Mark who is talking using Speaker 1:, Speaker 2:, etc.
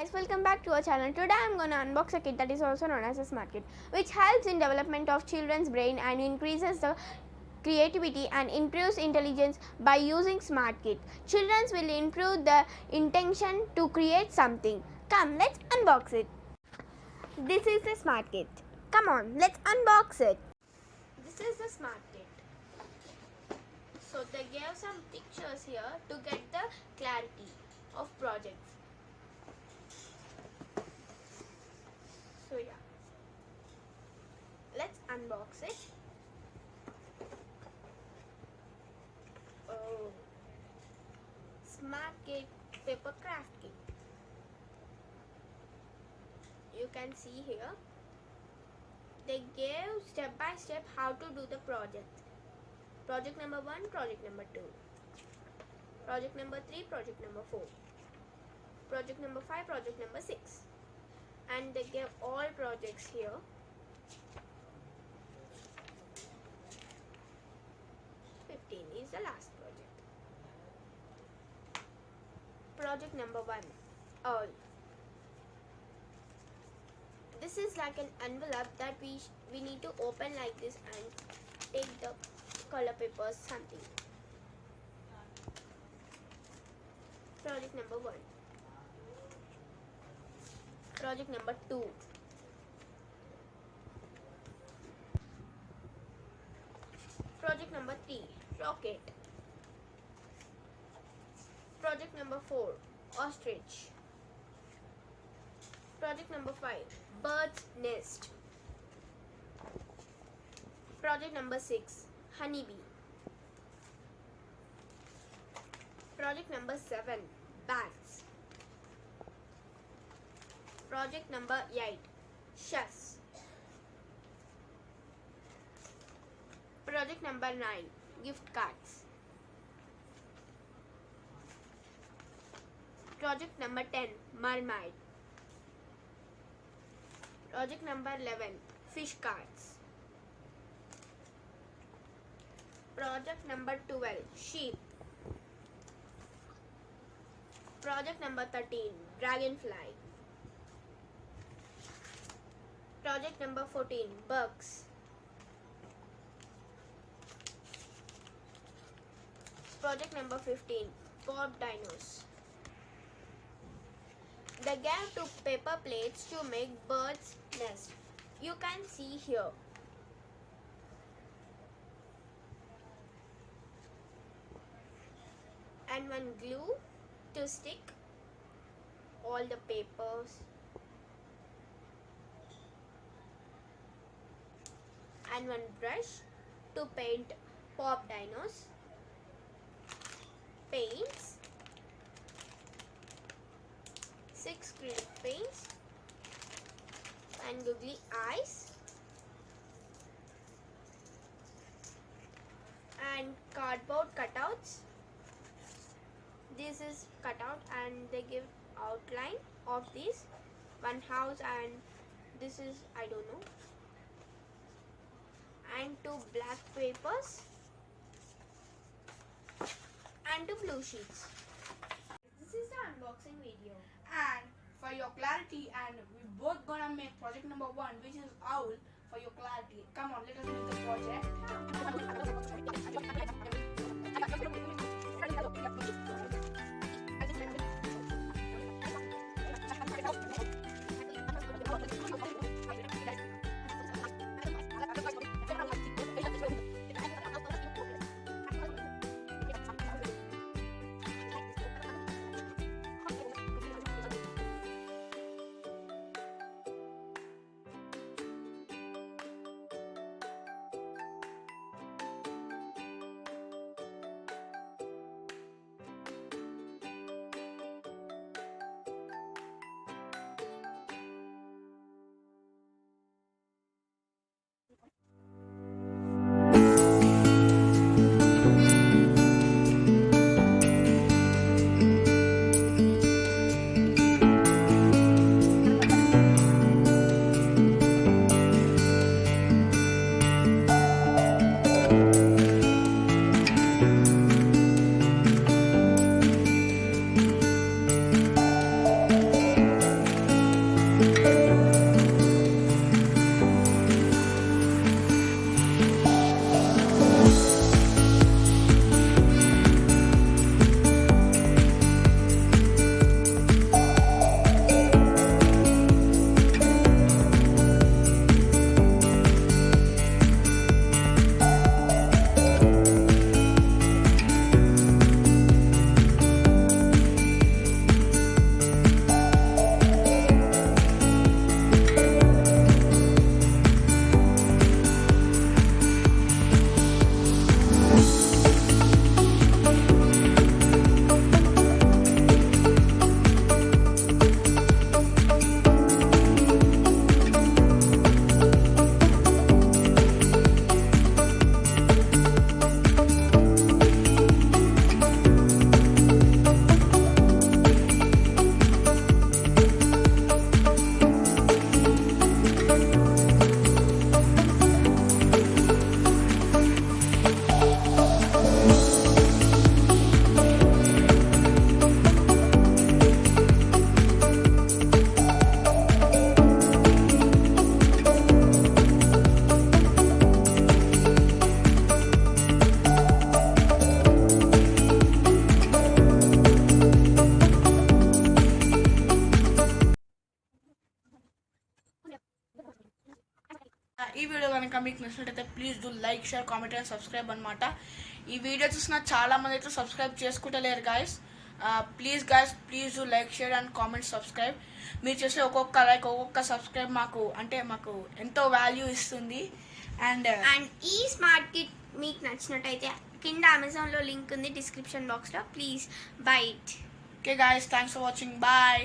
Speaker 1: Guys, welcome back to our channel. Today I am going to unbox a kit that is also known as a smart kit, which helps in development of children's brain and increases the creativity and improves intelligence by using smart kit. Children will improve the intention to create something. Come, let's unbox it. This is the smart kit. Come on, let's unbox it. This is the smart kit. So they gave some pictures here to get the clarity of projects. So yeah, let's unbox it. Oh, smart kit paper craft kit. You can see here they gave step by step how to do the project. Project number 1, project number 2, project number 3, project number 4, project number 5, project number 6. And they gave all projects here. Is the last project. Project number 1, all. This is like an envelope that we need to open like this and take the color papers something. Project number 1. Project number 2. Project number 3, rocket. Project number 4, ostrich. Project number 5, bird's nest. Project number 6, honeybee. Project number 7, bats. Project number 8, chefs. Project number 9, gift cards. Project number 10, mermaid. Project number 11, fish cards. Project number 12, sheep. Project number 13, dragonfly. Project number 14, bugs. Project number 15, pop dinos. They gave 2 paper plates to make bird's nest. You can see here. And one glue to stick all the papers. And one brush to paint pop dinos. Paints, 6 acrylic paints and googly eyes and cardboard cutouts. This is cutout and they give outline of this one house, and this is I don't know, and 2 black papers and 2 blue sheets. This is the unboxing video.
Speaker 2: And for your clarity, and we both gonna make project number 1, which is owl, for your clarity. Come on, let us make the project. ఈ video కనుక మీకు నచ్చినట్టయితే please do like share comment and subscribe అనమాట. ఈ video చూసిన చాలా మంది అయితే సబ్స్క్రైబ్ చేసుకుంటలేరు guys. Please guys, please do like share and comment subscribe. మీరు చేసే ఒక్కొక్క లైక్ ఒక్కొక్క సబ్స్క్రైబ్ మాకు ఎంతో వాల్యూ ఇస్తుంది. అండ్
Speaker 1: ఈ స్మార్ట్ కిట్ మీకు నచ్చినట్టయితే కింద అమెజాన్లో లింక్ ఉంది డిస్క్రిప్షన్ బాక్స్లో. Please buy it.
Speaker 2: Okay guys, thanks for watching. Bye.